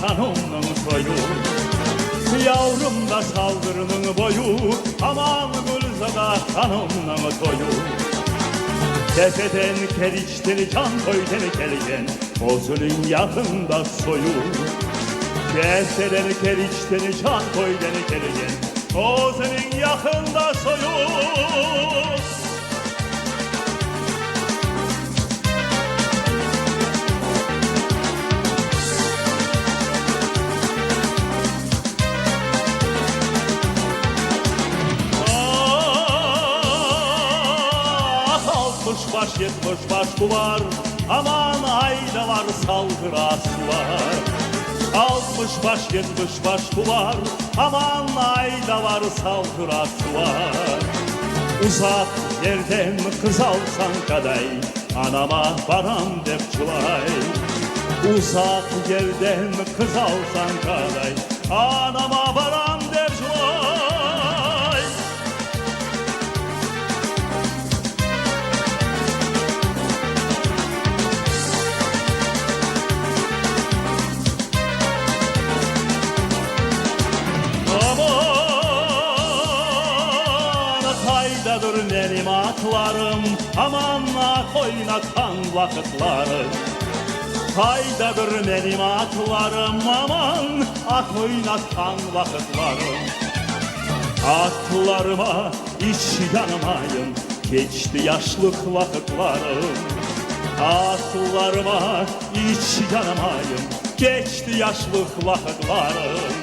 kanımın soyu. Yavrum da saldırının boyu, aman Gülzada kanımın toyu. Tepeden keriştir can koyden kelgen, Ozul'un yakında soyu. Tepeden keriştir can koyden kelgen, Ozul'un yakında soyu. Baş 70 baş var, aman ayda var salgırası var. 60 baş 70 baş var, aman ayda var salgırası var. Uzak yerden kız alsan kaday, anama baram depçulay. Uzak yerden kız alsan kaday, anama baram depçulay. Haydadır benim atlarım, aman ak oynatan vakitlarım. Haydadır benim atlarım, aman ak oynatan vakitlarım. Atlarıma hiç yanmayın, geçti yaşlık vakitlarım. Atlarıma hiç yanmayın, geçti yaşlık vakitlarım.